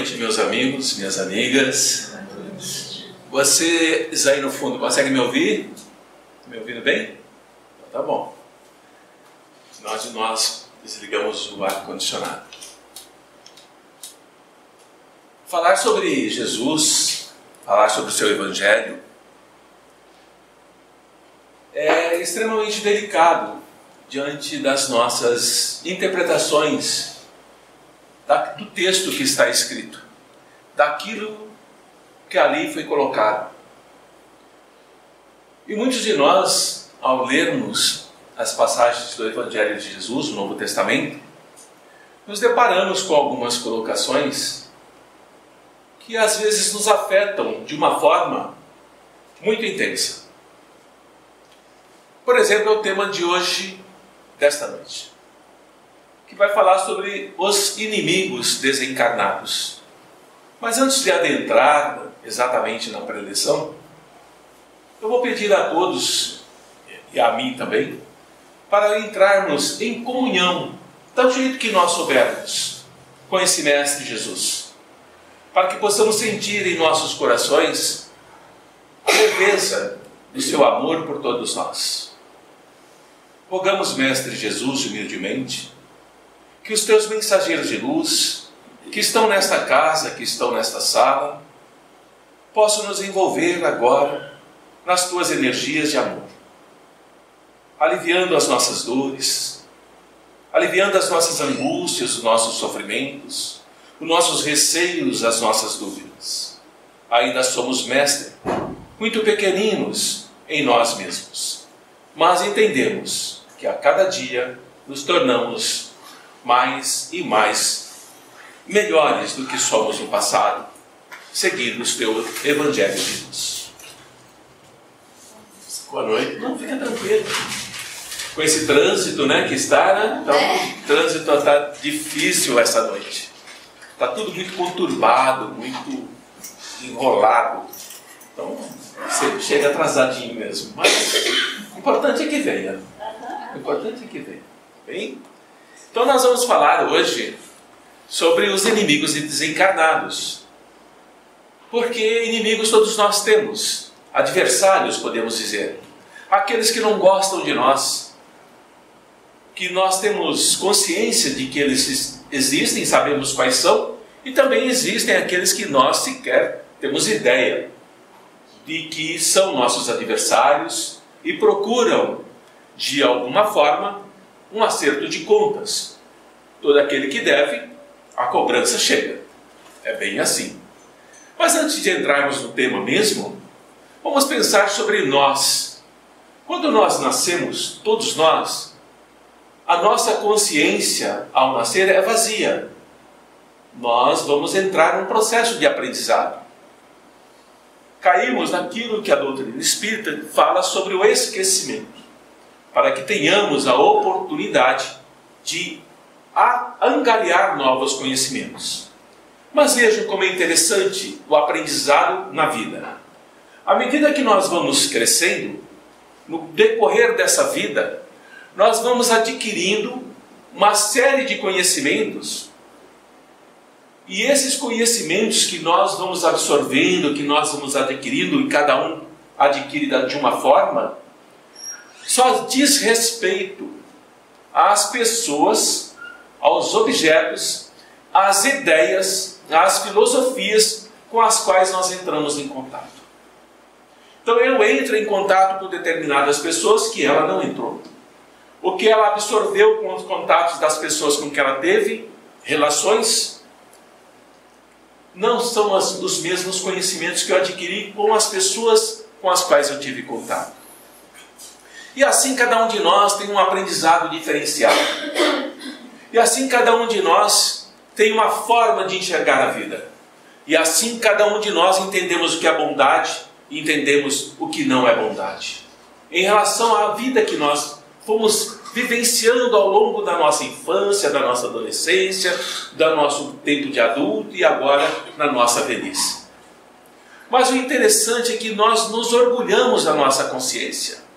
noite, meus amigos, minhas amigas. Vocês aí no fundo conseguem me ouvir? Me ouvindo bem? Então, tá bom. Nós desligamos o ar-condicionado. Falar sobre Jesus, falar sobre o seu Evangelho, é extremamente delicado diante das nossas interpretações do texto que está escrito, daquilo que ali foi colocado. E muitos de nós, ao lermos as passagens do Evangelho de Jesus, no Novo Testamento, nos deparamos com algumas colocações que às vezes nos afetam de uma forma muito intensa. Por exemplo, é o tema de hoje, desta noite, que vai falar sobre os inimigos desencarnados. Mas antes de adentrar exatamente na preleção, eu vou pedir a todos, e a mim também, para entrarmos em comunhão, do jeito que nós soubermos, com esse Mestre Jesus, para que possamos sentir em nossos corações a leveza do seu amor por todos nós. Rogamos, Mestre Jesus, humildemente, que os teus mensageiros de luz, que estão nesta casa, que estão nesta sala, possam nos envolver agora nas tuas energias de amor, aliviando as nossas dores, aliviando as nossas angústias, os nossos sofrimentos, os nossos receios, as nossas dúvidas. Ainda somos, Mestre, muito pequeninos em nós mesmos, mas entendemos que a cada dia nos tornamos mais e mais melhores do que somos no passado, seguindo o teu Evangelho de luz. Boa noite. Não, fica tranquilo. Com esse trânsito, que está, Então, o trânsito está difícil essa noite. Está tudo muito conturbado, muito enrolado. Então, você chega atrasadinho mesmo. Mas o importante é que venha. O importante é que venha. Bem? Então nós vamos falar hoje sobre os inimigos desencarnados. Porque inimigos todos nós temos. Adversários, podemos dizer. Aqueles que não gostam de nós. Que nós temos consciência de que eles existem, sabemos quais são. E também existem aqueles que nós sequer temos ideia de que são nossos adversários e procuram, de alguma forma, um acerto de contas. Todo aquele que deve, a cobrança chega. É bem assim. Mas antes de entrarmos no tema mesmo, vamos pensar sobre nós. Quando nós nascemos, todos nós, a nossa consciência ao nascer é vazia. Nós vamos entrar num processo de aprendizado. Caímos naquilo que a doutrina espírita fala sobre o esquecimento, para que tenhamos a oportunidade de angariar novos conhecimentos. Mas vejam como é interessante o aprendizado na vida. À medida que nós vamos crescendo, no decorrer dessa vida, nós vamos adquirindo uma série de conhecimentos. E esses conhecimentos que nós vamos absorvendo, que nós vamos adquirindo, e cada um adquire de uma forma, só diz respeito às pessoas, aos objetos, às ideias, às filosofias com as quais nós entramos em contato. Então eu entro em contato com determinadas pessoas que ela não entrou. O que ela absorveu com os contatos das pessoas com que ela teve relações, não são os mesmos conhecimentos que eu adquiri com as pessoas com as quais eu tive contato. E assim cada um de nós tem um aprendizado diferenciado. E assim cada um de nós tem uma forma de enxergar a vida. E assim cada um de nós entendemos o que é bondade e entendemos o que não é bondade. Em relação à vida que nós fomos vivenciando ao longo da nossa infância, da nossa adolescência, do nosso tempo de adulto e agora na nossa velhice. Mas o interessante é que nós nos orgulhamos da nossa consciência.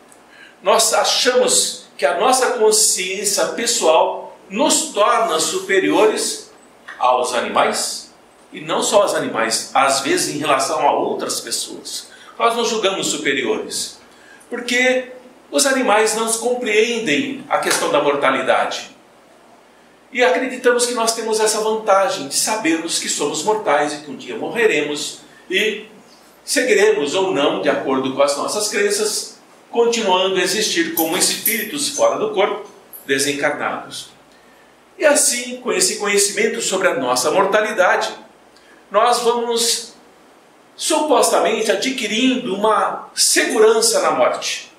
Nós achamos que a nossa consciência pessoal nos torna superiores aos animais, E não só aos animais, às vezes em relação a outras pessoas. Nós nos julgamos superiores, porque os animais não compreendem a questão da mortalidade. E acreditamos que nós temos essa vantagem de sabermos que somos mortais e que um dia morreremos e seguiremos ou não, de acordo com as nossas crenças, continuando a existir como espíritos fora do corpo, desencarnados. E assim, com esse conhecimento sobre a nossa mortalidade, nós vamos supostamente adquirindo uma segurança na morte.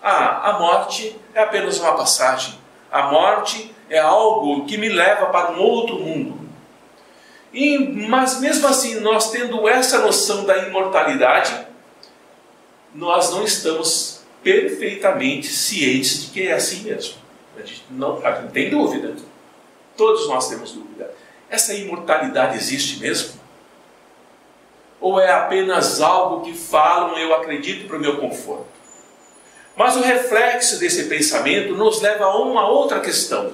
A morte é apenas uma passagem. A morte é algo que me leva para um outro mundo. Mas mesmo assim, nós tendo essa noção da imortalidade, nós não estamos perfeitamente cientes de que é assim mesmo. A gente não tem dúvida. Todos nós temos dúvida. Essa imortalidade existe mesmo? Ou é apenas algo que falam, eu acredito, para o meu conforto? Mas o reflexo desse pensamento nos leva a uma outra questão,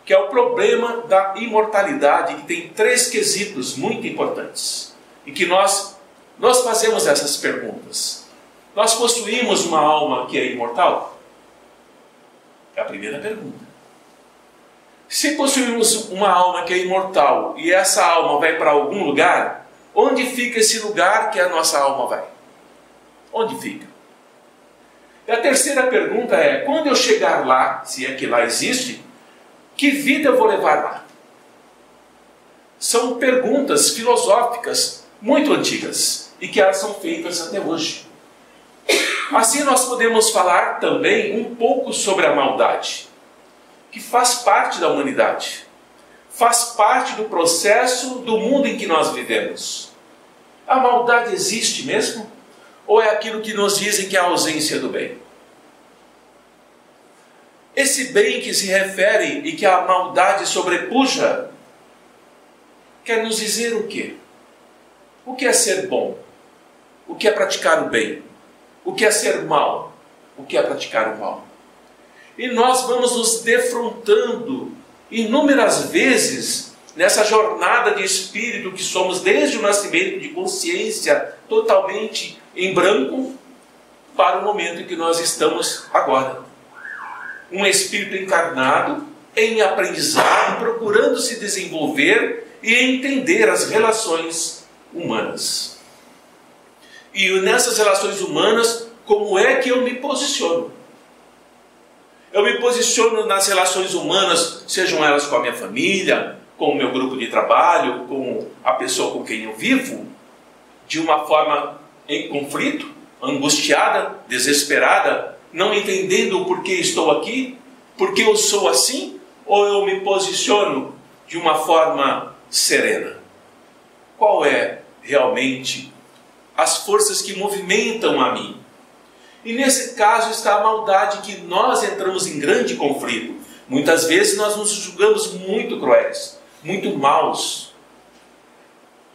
que é o problema da imortalidade, que tem 3 quesitos muito importantes, e que nós fazemos essas perguntas. Nós possuímos uma alma que é imortal? É a primeira pergunta. Se possuímos uma alma que é imortal, e essa alma vai para algum lugar, onde fica esse lugar que a nossa alma vai? Onde fica? E a terceira pergunta é, quando eu chegar lá, se é que lá existe, que vida eu vou levar lá? São perguntas filosóficas muito antigas e que elas são feitas até hoje. Assim nós podemos falar também um pouco sobre a maldade, que faz parte da humanidade, faz parte do processo do mundo em que nós vivemos. A maldade existe mesmo? Ou é aquilo que nos dizem que é a ausência do bem? Esse bem que se refere e que a maldade sobrepuja, quer nos dizer o quê? O que é ser bom? O que é praticar o bem? O que é ser mal? O que é praticar o mal? E nós vamos nos defrontando inúmeras vezes nessa jornada de espírito que somos desde o nascimento, de consciência totalmente em branco, para o momento em que nós estamos agora. Um espírito encarnado em aprendizado, procurando se desenvolver e entender as relações humanas. E nessas relações humanas, como é que eu me posiciono? Eu me posiciono nas relações humanas, sejam elas com a minha família, com o meu grupo de trabalho, com a pessoa com quem eu vivo, de uma forma em conflito, angustiada, desesperada, não entendendo o porquê estou aqui, porque eu sou assim, ou eu me posiciono de uma forma serena? Qual é realmente as forças que movimentam a mim? E nesse caso está a maldade, que nós entramos em grande conflito. Muitas vezes nós nos julgamos muito cruéis, muito maus.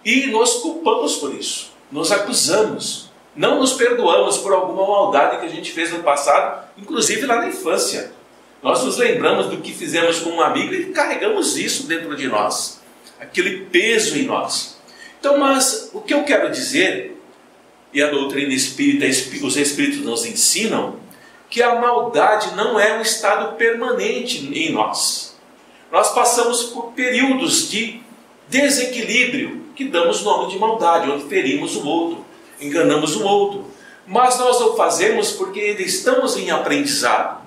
E nos culpamos por isso, nos acusamos, não nos perdoamos por alguma maldade que a gente fez no passado, inclusive lá na infância. Nós nos lembramos do que fizemos com um amigo e carregamos isso dentro de nós, aquele peso em nós. Então, mas o que eu quero dizer, e a doutrina espírita, os espíritos nos ensinam, que a maldade não é um estado permanente em nós. Nós passamos por períodos de desequilíbrio, que damos nome de maldade, onde ferimos o outro, enganamos o outro. Mas nós o fazemos porque estamos em aprendizado.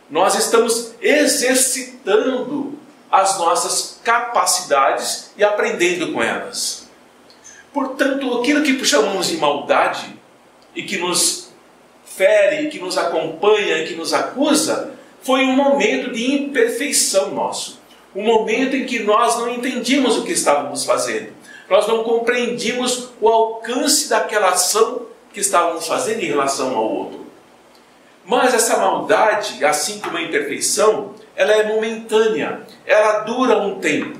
Nós estamos exercitando as nossas capacidades e aprendendo com elas. Portanto, aquilo que chamamos de maldade e que nos fere, que nos acompanha, que nos acusa, foi um momento de imperfeição nosso. Um momento em que nós não entendíamos o que estávamos fazendo. Nós não compreendíamos o alcance daquela ação que estávamos fazendo em relação ao outro. Mas essa maldade, assim como a imperfeição, ela é momentânea, ela dura um tempo.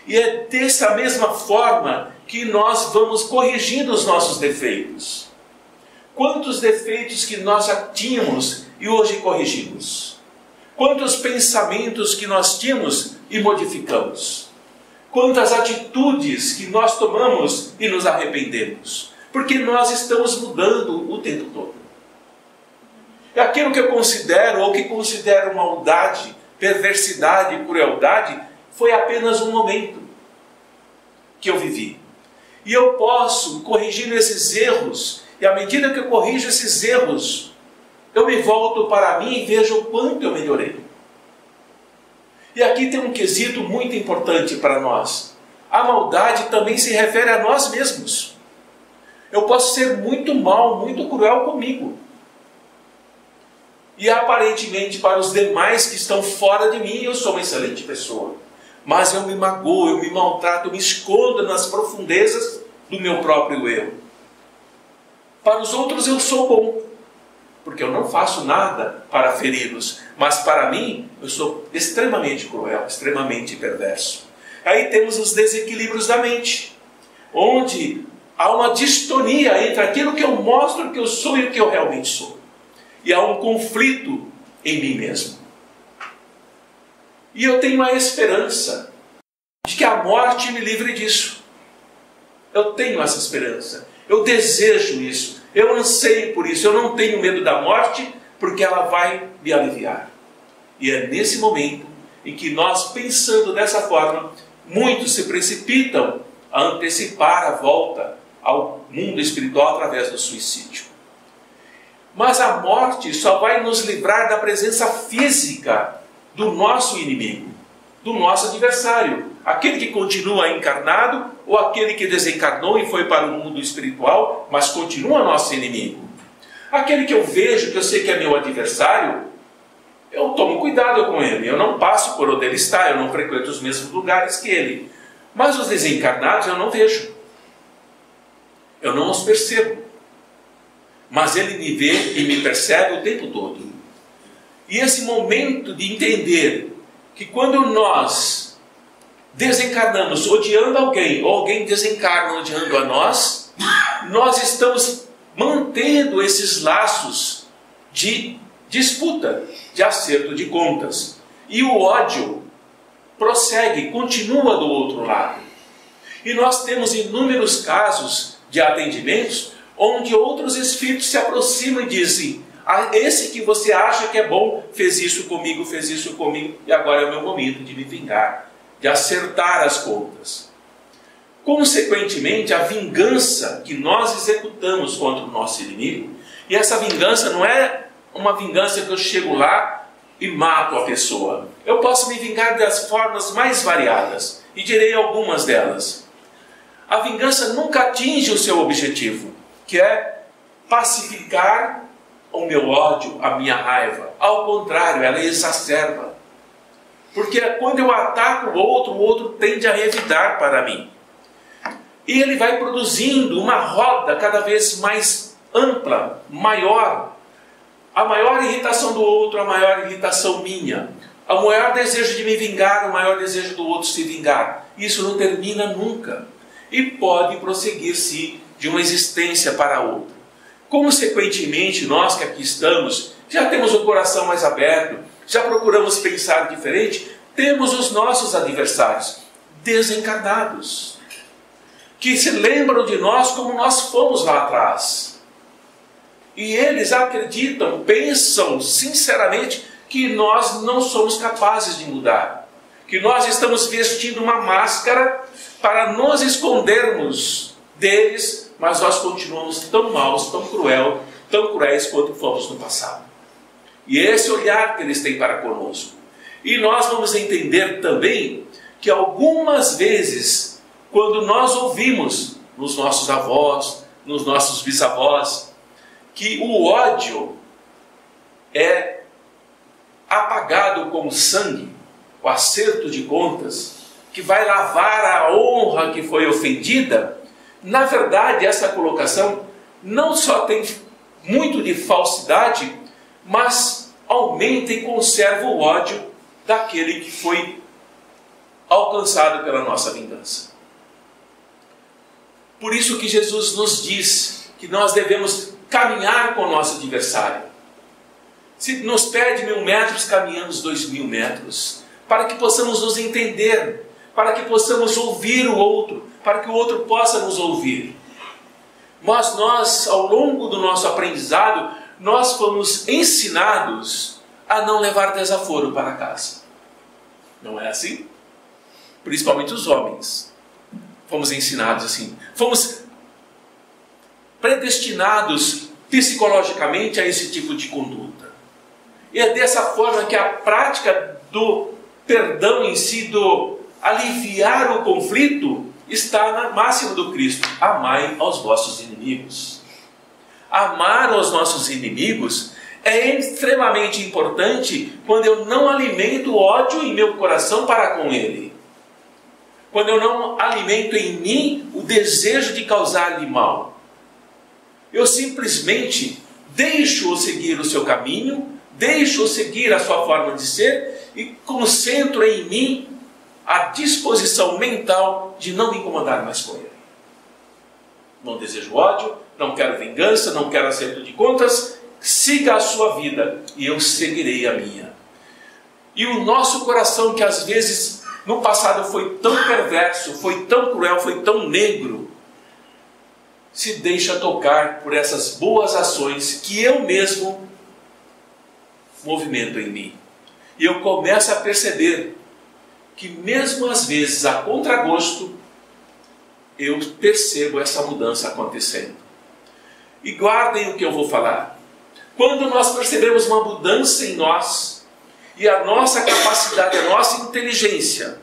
E é dessa mesma forma que nós vamos corrigindo os nossos defeitos. Quantos defeitos que nós já tínhamos e hoje corrigimos? Quantos pensamentos que nós tínhamos e modificamos? quantas atitudes que nós tomamos e nos arrependemos, porque nós estamos mudando o tempo todo. E aquilo que eu considero, ou que considero maldade, perversidade e crueldade, foi apenas um momento que eu vivi. E eu posso corrigir esses erros, e à medida que eu corrijo esses erros, eu me volto para mim e vejo o quanto eu melhorei. E aqui tem um quesito muito importante para nós. A maldade também se refere a nós mesmos. Eu posso ser muito mau, muito cruel comigo. E aparentemente para os demais que estão fora de mim, eu sou uma excelente pessoa. Mas eu me magoo, eu me maltrato, eu me escondo nas profundezas do meu próprio eu. Para os outros eu sou bom, porque eu não faço nada para feri-los. Mas para mim, eu sou extremamente cruel, extremamente perverso. Aí temos os desequilíbrios da mente, onde há uma distonia entre aquilo que eu mostro que eu sou e o que eu realmente sou. E há um conflito em mim mesmo. E eu tenho a esperança de que a morte me livre disso. Eu tenho essa esperança. Eu desejo isso. Eu anseio por isso. Eu não tenho medo da morte, porque ela vai me aliviar. E é nesse momento em que nós, pensando dessa forma, muitos se precipitam a antecipar a volta ao mundo espiritual através do suicídio. Mas a morte só vai nos livrar da presença física do nosso inimigo, do nosso adversário, aquele que continua encarnado ou aquele que desencarnou e foi para o mundo espiritual, mas continua nosso inimigo. Aquele que eu vejo, que eu sei que é meu adversário, eu tomo cuidado com ele, eu não passo por onde ele está, eu não frequento os mesmos lugares que ele. Mas os desencarnados eu não vejo, eu não os percebo. Mas ele me vê e me percebe o tempo todo. E esse momento de entender que quando nós desencarnamos odiando alguém, ou alguém desencarna odiando a nós, nós estamos mantendo esses laços de disputa, de acerto de contas. E o ódio prossegue, continua do outro lado. E nós temos inúmeros casos de atendimentos onde outros espíritos se aproximam e dizem: esse que você acha que é bom, fez isso comigo, e agora é o meu momento de me vingar, de acertar as contas. Consequentemente, a vingança que nós executamos contra o nosso inimigo, e essa vingança não é uma vingança que eu chego lá e mato a pessoa. Eu posso me vingar das formas mais variadas, e direi algumas delas. A vingança nunca atinge o seu objetivo, que é pacificar o meu ódio, a minha raiva. Ao contrário, ela exacerba. Porque quando eu ataco o outro tende a revidar para mim. E ele vai produzindo uma roda cada vez mais ampla, maior. A maior irritação do outro, a maior irritação minha. O maior desejo de me vingar, o maior desejo do outro se vingar. Isso não termina nunca. E pode prosseguir-se de uma existência para outra. Consequentemente, nós que aqui estamos, já temos o coração mais aberto, já procuramos pensar diferente, temos os nossos adversários, desencarnados, que se lembram de nós como nós fomos lá atrás. E eles acreditam, pensam sinceramente que nós não somos capazes de mudar, que nós estamos vestindo uma máscara para nos escondermos deles, mas nós continuamos tão maus, tão cruéis quanto fomos no passado. E esse olhar que eles têm para conosco. E nós vamos entender também que algumas vezes, quando nós ouvimos nos nossos avós, nos nossos bisavós, que o ódio é apagado como sangue, o acerto de contas, que vai lavar a honra que foi ofendida, na verdade essa colocação não só tem muito de falsidade, mas aumenta e conserva o ódio daquele que foi alcançado pela nossa vingança. Por isso que Jesus nos diz que nós devemos caminhar com o nosso adversário. Se nos pede 1000 metros, caminhamos 2000 metros, para que possamos nos entender, para que possamos ouvir o outro, para que o outro possa nos ouvir. Mas nós, ao longo do nosso aprendizado, nós fomos ensinados a não levar desaforo para casa. Não é assim? Principalmente os homens. Fomos ensinados assim. Fomos predestinados psicologicamente a esse tipo de conduta. E é dessa forma que a prática do perdão em si, do aliviar o conflito, está na máxima do Cristo: amai aos vossos inimigos. Amar aos nossos inimigos é extremamente importante quando eu não alimento ódio em meu coração para com ele. Quando eu não alimento em mim o desejo de causar-lhe mal. Eu simplesmente deixo-o seguir o seu caminho, deixo-o seguir a sua forma de ser e concentro em mim a disposição mental de não me incomodar mais com ele. Não desejo ódio, não quero vingança, não quero acerto de contas. Siga a sua vida e eu seguirei a minha. E o nosso coração, que às vezes no passado foi tão perverso, foi tão cruel, foi tão negro, se deixa tocar por essas boas ações que eu mesmo movimento em mim. E eu começo a perceber que mesmo às vezes a contragosto, eu percebo essa mudança acontecendo. E guardem o que eu vou falar. Quando nós percebemos uma mudança em nós, e a nossa capacidade, a nossa inteligência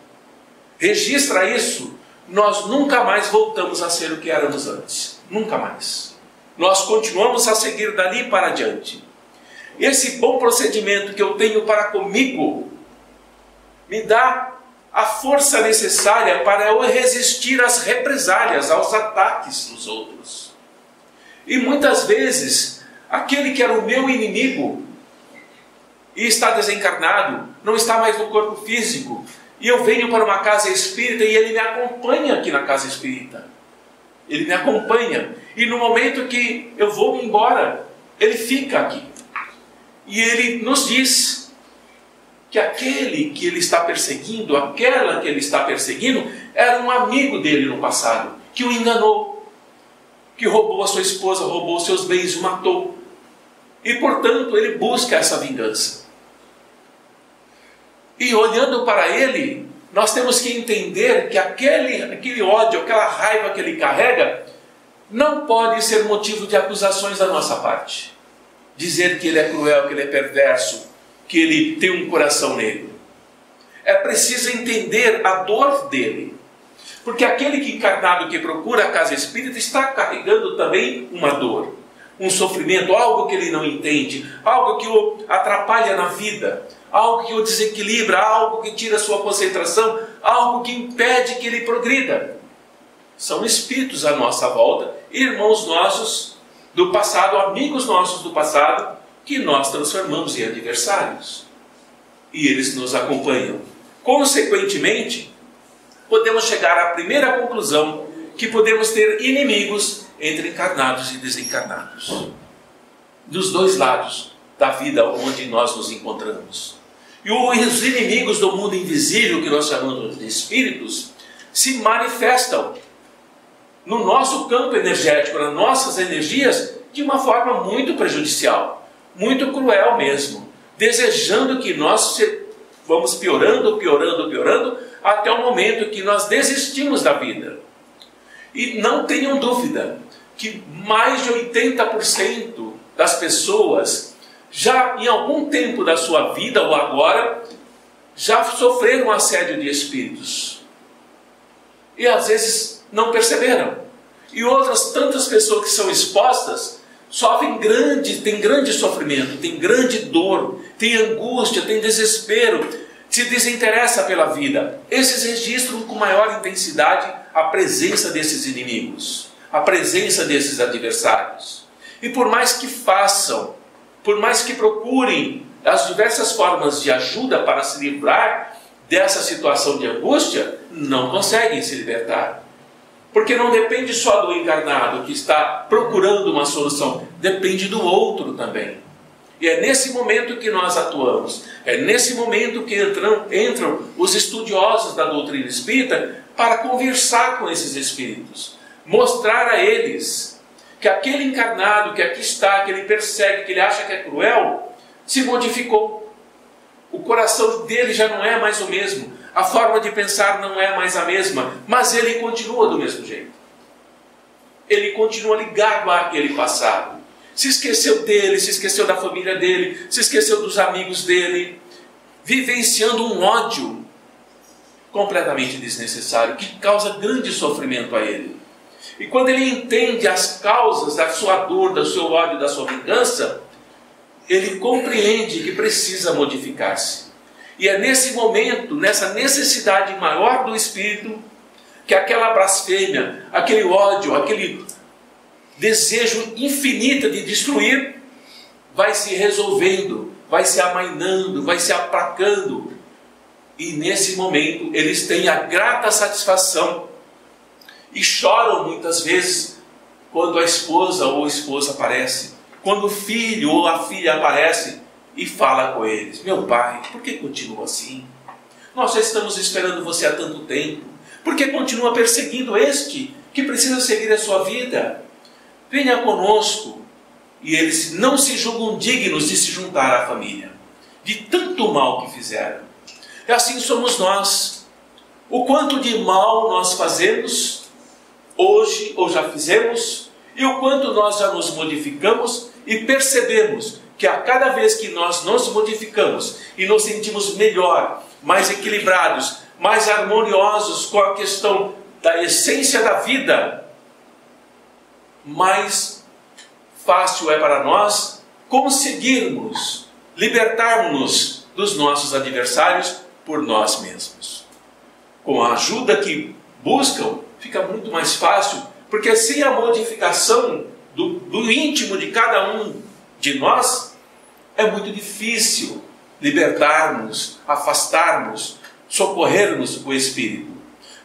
registra isso, nós nunca mais voltamos a ser o que éramos antes. Nunca mais. Nós continuamos a seguir dali para adiante. Esse bom procedimento que eu tenho para comigo me dá a força necessária para eu resistir às represálias, aos ataques dos outros. E muitas vezes, aquele que era o meu inimigo e está desencarnado, não está mais no corpo físico, e eu venho para uma casa espírita e ele me acompanha aqui na casa espírita. Ele me acompanha. E no momento que eu vou embora, ele fica aqui. E ele nos diz que aquele que ele está perseguindo, aquela que ele está perseguindo, era um amigo dele no passado, que o enganou, que roubou a sua esposa, roubou seus bens, o matou. E portanto ele busca essa vingança. E olhando para ele, nós temos que entender que aquele ódio, aquela raiva que ele carrega, não pode ser motivo de acusações da nossa parte. Dizer que ele é cruel, que ele é perverso, que ele tem um coração negro. É preciso entender a dor dele. Porque aquele que encarnado que procura a casa espírita está carregando também uma dor, um sofrimento, algo que ele não entende, algo que o atrapalha na vida, algo que o desequilibra, algo que tira a sua concentração, algo que impede que ele progrida. São espíritos à nossa volta, irmãos nossos do passado, amigos nossos do passado, que nós transformamos em adversários. E eles nos acompanham. Consequentemente, podemos chegar à primeira conclusão, que podemos ter inimigos entre encarnados e desencarnados. Dos dois lados da vida onde nós nos encontramos. E os inimigos do mundo invisível, que nós chamamos de espíritos, se manifestam no nosso campo energético, nas nossas energias, de uma forma muito prejudicial, muito cruel mesmo, desejando que nós vamos piorando, até o momento que nós desistimos da vida. E não tenham dúvida que mais de 80% das pessoas, já em algum tempo da sua vida ou agora, já sofreram assédio de espíritos. E às vezes não perceberam. E outras tantas pessoas que são expostas sofrem tem grande sofrimento, tem grande dor, tem angústia, tem desespero, se desinteressa pela vida. Esses registram com maior intensidade a presença desses inimigos, a presença desses adversários. E por mais que façam, por mais que procurem as diversas formas de ajuda para se livrar dessa situação de angústia, não conseguem se libertar. Porque não depende só do encarnado que está procurando uma solução, depende do outro também. E é nesse momento que nós atuamos. É nesse momento que entram os estudiosos da doutrina espírita para conversar com esses espíritos, mostrar a eles que aquele encarnado que aqui está, que ele persegue, que ele acha que é cruel, se modificou. O coração dele já não é mais o mesmo, a forma de pensar não é mais a mesma, mas ele continua do mesmo jeito. Ele continua ligado àquele passado. Se esqueceu dele, se esqueceu da família dele, se esqueceu dos amigos dele, vivenciando um ódio completamente desnecessário, que causa grande sofrimento a ele. E quando ele entende as causas da sua dor, do seu ódio, da sua vingança, ele compreende que precisa modificar-se. E é nesse momento, nessa necessidade maior do espírito, que aquela blasfêmia, aquele ódio, aquele desejo infinito de destruir, vai se resolvendo, vai se amainando, vai se aplacando. E nesse momento eles têm a grata satisfação e choram muitas vezes quando a esposa ou o esposo aparece, quando o filho ou a filha aparece e fala com eles: meu pai, por que continua assim? Nós já estamos esperando você há tanto tempo. Por que continua perseguindo este que precisa seguir a sua vida? Venha conosco. E eles não se julgam dignos de se juntar à família, de tanto mal que fizeram. E assim somos nós. O quanto de mal nós fazemos hoje, ou já fizemos, e o quanto nós já nos modificamos e percebemos que a cada vez que nós nos modificamos e nos sentimos melhor, mais equilibrados, mais harmoniosos com a questão da essência da vida, mais fácil é para nós conseguirmos libertarmos-nos dos nossos adversários por nós mesmos. Com a ajuda que buscam, fica muito mais fácil, porque sem a modificação do íntimo de cada um de nós, é muito difícil libertarmos, afastarmos, socorrermos o espírito.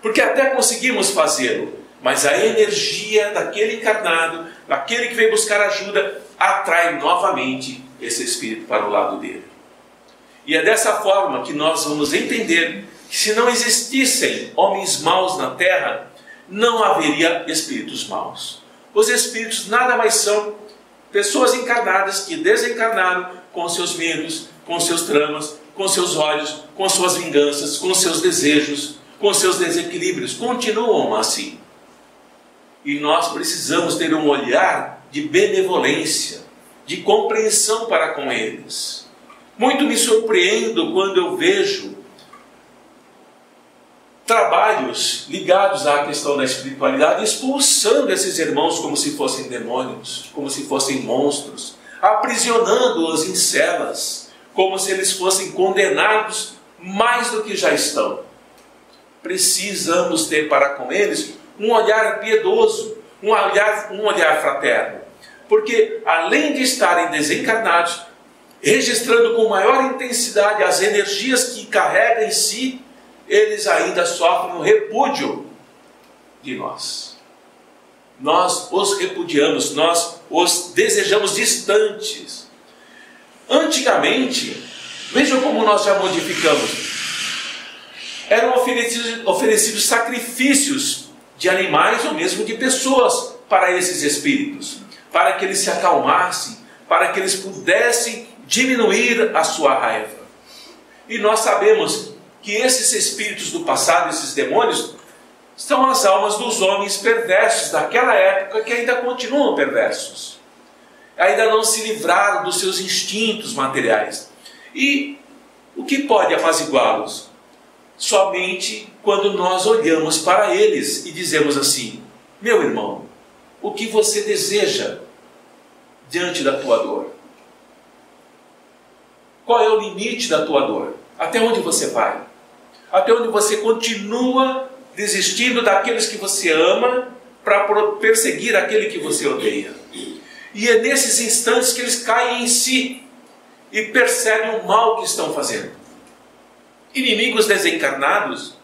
Porque até conseguimos fazê-lo, mas a energia daquele encarnado, daquele que veio buscar ajuda, atrai novamente esse espírito para o lado dele. E é dessa forma que nós vamos entender que se não existissem homens maus na terra, não haveria espíritos maus. Os espíritos nada mais são pessoas encarnadas que desencarnaram com seus medos, com seus traumas, com seus ódios, com suas vinganças, com seus desejos, com seus desequilíbrios. Continuam assim. E nós precisamos ter um olhar de benevolência, de compreensão para com eles. Muito me surpreendo quando eu vejo trabalhos ligados à questão da espiritualidade expulsando esses irmãos como se fossem demônios, como se fossem monstros, aprisionando-os em celas, como se eles fossem condenados mais do que já estão. Precisamos ter para com eles um olhar piedoso, um olhar fraterno, porque além de estarem desencarnados, registrando com maior intensidade as energias que carregam em si, eles ainda sofrem o repúdio de nós. Nós os repudiamos, nós os desejamos distantes. Antigamente, vejam como nós já modificamos. Eram oferecidos sacrifícios de animais ou mesmo de pessoas para esses espíritos, para que eles se acalmassem, para que eles pudessem diminuir a sua raiva. E nós sabemos que esses espíritos do passado, esses demônios, são as almas dos homens perversos daquela época que ainda continuam perversos. Ainda não se livraram dos seus instintos materiais. E o que pode apaziguá-los? Somente quando nós olhamos para eles e dizemos assim: meu irmão, o que você deseja diante da tua dor? Qual é o limite da tua dor? Até onde você vai? Até onde você continua desistindo daqueles que você ama para perseguir aquele que você odeia? E é nesses instantes que eles caem em si e percebem o mal que estão fazendo. Inimigos desencarnados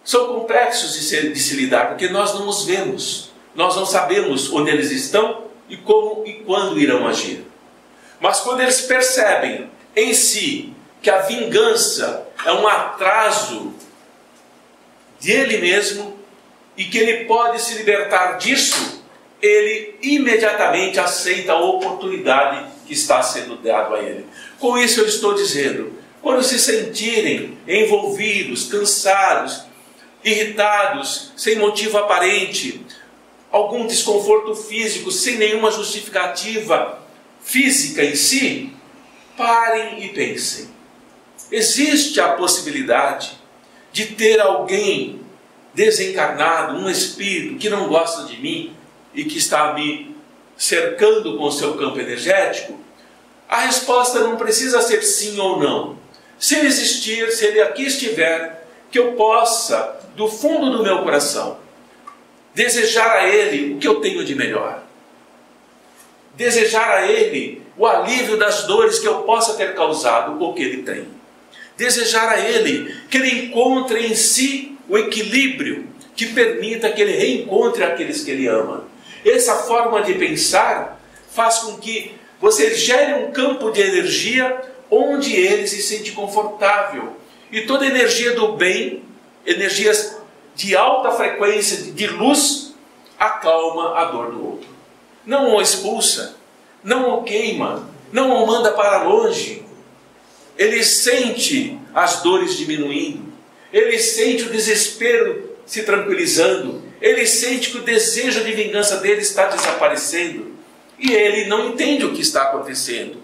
são complexos de se lidar, porque nós não os vemos, nós não sabemos onde eles estão e como e quando irão agir. Mas quando eles percebem em si que a vingança é um atraso dele mesmo e que ele pode se libertar disso, ele imediatamente aceita a oportunidade que está sendo dada a ele. Com isso eu estou dizendo, quando se sentirem envolvidos, cansados, irritados, sem motivo aparente, algum desconforto físico, sem nenhuma justificativa física em si, parem e pensem. Existe a possibilidade de ter alguém desencarnado, um espírito que não gosta de mim e que está me cercando com o seu campo energético? A resposta não precisa ser sim ou não. Se ele existir, se ele aqui estiver, que eu possa, do fundo do meu coração, desejar a ele o que eu tenho de melhor. Desejar a ele o alívio das dores que eu possa ter causado ou que ele tem. Desejar a ele que ele encontre em si o equilíbrio que permita que ele reencontre aqueles que ele ama. Essa forma de pensar faz com que você gere um campo de energia onde ele se sente confortável. E toda energia do bem, energias de alta frequência, de luz, acalma a dor do outro. Não o expulsa, não o queima, não o manda para longe. Ele sente as dores diminuindo, ele sente o desespero se tranquilizando, ele sente que o desejo de vingança dele está desaparecendo. E ele não entende o que está acontecendo.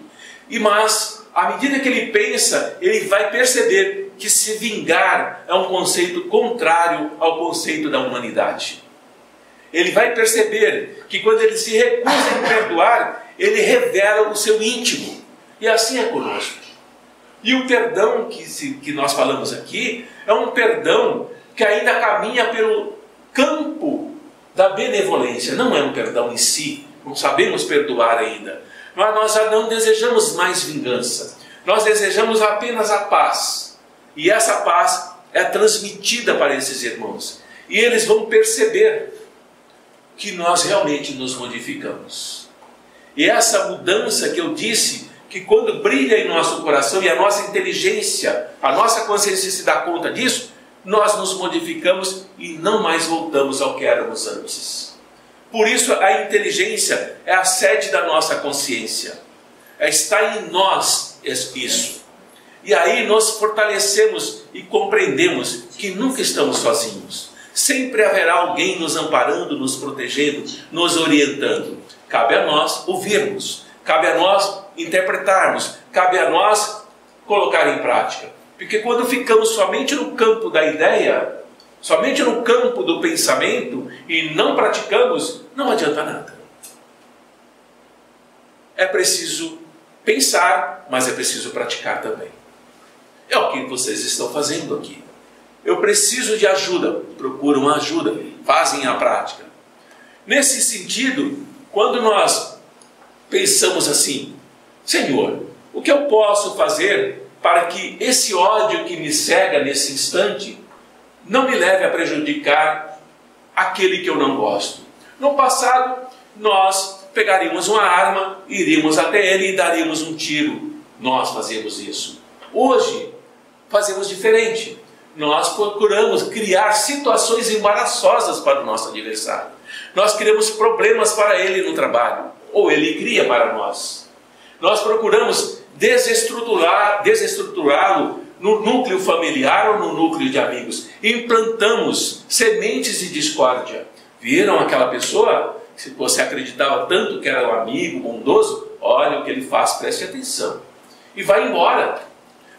Mas, à medida que ele pensa, ele vai perceber que se vingar é um conceito contrário ao conceito da humanidade. Ele vai perceber que quando ele se recusa em perdoar, ele revela o seu íntimo. E assim é conosco. E o perdão que nós falamos aqui é um perdão que ainda caminha pelo campo da benevolência. Não é um perdão em si, não sabemos perdoar ainda. Mas nós já não desejamos mais vingança. Nós desejamos apenas a paz. E essa paz é transmitida para esses irmãos. E eles vão perceber que nós realmente nos modificamos. E essa mudança que eu disse, que quando brilha em nosso coração e a nossa inteligência, a nossa consciência se dá conta disso, nós nos modificamos e não mais voltamos ao que éramos antes. Por isso a inteligência é a sede da nossa consciência. Está em nós isso. E aí nós fortalecemos e compreendemos que nunca estamos sozinhos. Sempre haverá alguém nos amparando, nos protegendo, nos orientando. Cabe a nós ouvirmos, cabe a nós interpretarmos, cabe a nós colocar em prática. Porque quando ficamos somente no campo da ideia, somente no campo do pensamento e não praticamos, não adianta nada. É preciso pensar, mas é preciso praticar também. É o que vocês estão fazendo aqui. Eu preciso de ajuda, procuram ajuda, fazem a prática. Nesse sentido, quando nós pensamos assim, Senhor, o que eu posso fazer para que esse ódio que me cega nesse instante não me leve a prejudicar aquele que eu não gosto? No passado, nós pegaríamos uma arma, iríamos até ele e daríamos um tiro. Nós fazemos isso. Hoje, fazemos diferente. Nós procuramos criar situações embaraçosas para o nosso adversário. Nós criamos problemas para ele no trabalho, ou ele cria para nós. Nós procuramos desestruturá-lo no núcleo familiar ou no núcleo de amigos. Implantamos sementes de discórdia. Viram aquela pessoa? Se você acreditava tanto que era um amigo bondoso, olha o que ele faz, preste atenção. E vai embora.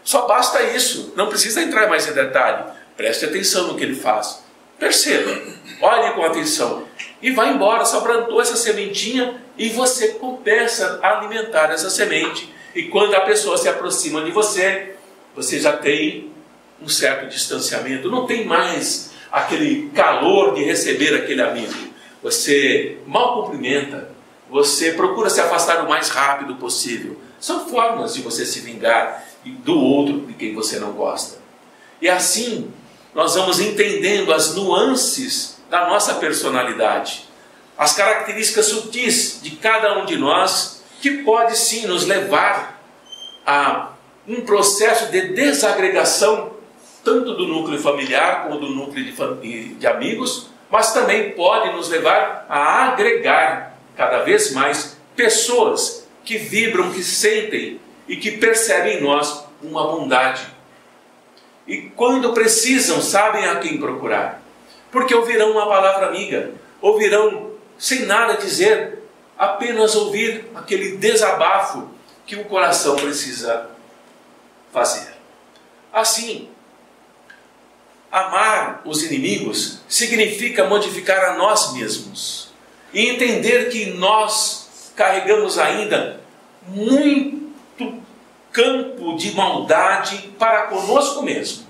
Só basta isso, não precisa entrar mais em detalhe. Preste atenção no que ele faz. Perceba, olhe com atenção. E vai embora, só plantou essa sementinha e você começa a alimentar essa semente. E quando a pessoa se aproxima de você, você já tem um certo distanciamento. Não tem mais aquele calor de receber aquele amigo. Você mal cumprimenta, você procura se afastar o mais rápido possível. São formas de você se vingar do outro de quem você não gosta. E assim nós vamos entendendo as nuances da nossa personalidade, as características sutis de cada um de nós, que pode sim nos levar a um processo de desagregação, tanto do núcleo familiar como do núcleo de amigos, mas também pode nos levar a agregar cada vez mais pessoas que vibram, que sentem e que percebem em nós uma bondade. E quando precisam, sabem a quem procurar. Porque ouvirão uma palavra amiga, ouvirão sem nada dizer, apenas ouvir aquele desabafo que o coração precisa fazer. Assim, amar os inimigos significa modificar a nós mesmos e entender que nós carregamos ainda muito campo de maldade para conosco mesmo.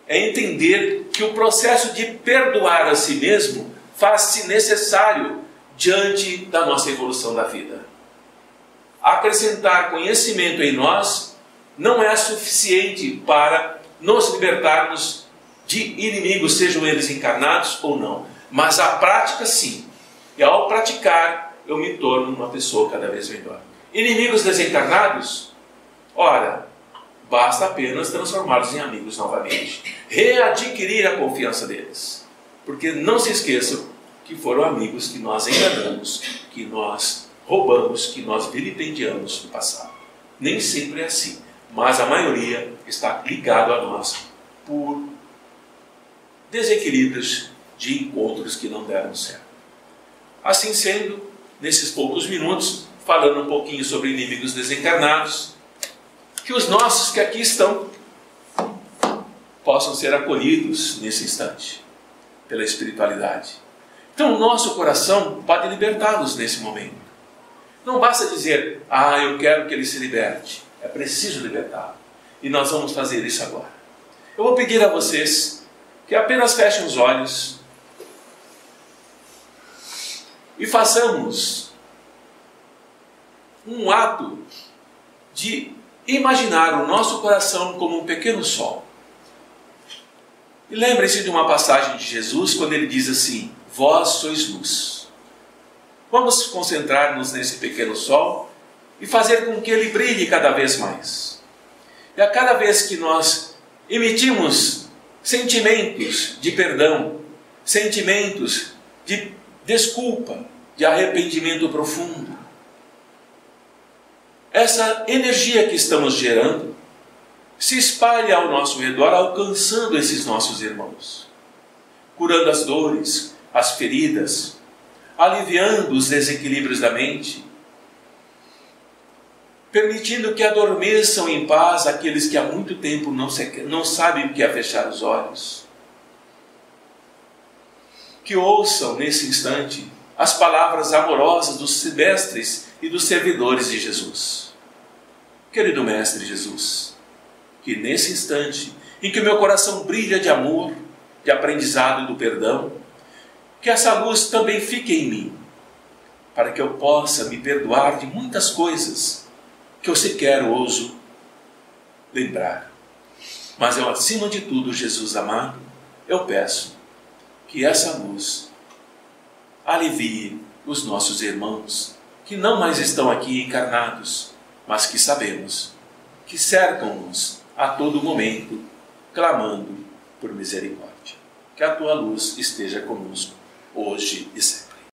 É entender que o processo de perdoar a si mesmo faz-se necessário diante da nossa evolução da vida. Acrescentar conhecimento em nós não é suficiente para nos libertarmos de inimigos, sejam eles encarnados ou não. Mas a prática sim. E ao praticar, eu me torno uma pessoa cada vez melhor. Inimigos desencarnados? Ora, basta apenas transformá-los em amigos novamente. Readquirir a confiança deles. Porque não se esqueçam que foram amigos que nós enganamos, que nós roubamos, que nós vilipendiamos no passado. Nem sempre é assim. Mas a maioria está ligado a nós por desequilíbrios de encontros que não deram certo. Assim sendo, nesses poucos minutos, falando um pouquinho sobre inimigos desencarnados, que os nossos que aqui estão possam ser acolhidos nesse instante, pela espiritualidade. Então o nosso coração pode libertá-los nesse momento. Não basta dizer, eu quero que ele se liberte. É preciso libertá-lo. E nós vamos fazer isso agora. Eu vou pedir a vocês que apenas fechem os olhos e façamos um ato de imaginar o nosso coração como um pequeno sol. E lembrem-se de uma passagem de Jesus quando ele diz assim: vós sois luz. Vamos concentrar-nos nesse pequeno sol e fazer com que ele brilhe cada vez mais. E a cada vez que nós emitimos sentimentos de perdão, sentimentos de desculpa, de arrependimento profundo, essa energia que estamos gerando se espalha ao nosso redor, alcançando esses nossos irmãos, curando as dores, as feridas, aliviando os desequilíbrios da mente, permitindo que adormeçam em paz aqueles que há muito tempo não sabem o que é fechar os olhos. Que ouçam nesse instante as palavras amorosas dos mestres e dos servidores de Jesus. Querido Mestre Jesus, que nesse instante em que o meu coração brilha de amor, de aprendizado e do perdão, que essa luz também fique em mim, para que eu possa me perdoar de muitas coisas que eu sequer ouso lembrar. Mas eu, acima de tudo, Jesus amado, eu peço que essa luz alivie os nossos irmãos que não mais estão aqui encarnados, mas que sabemos que cercam-nos a todo momento, clamando por misericórdia. Que a tua luz esteja conosco, hoje e sempre.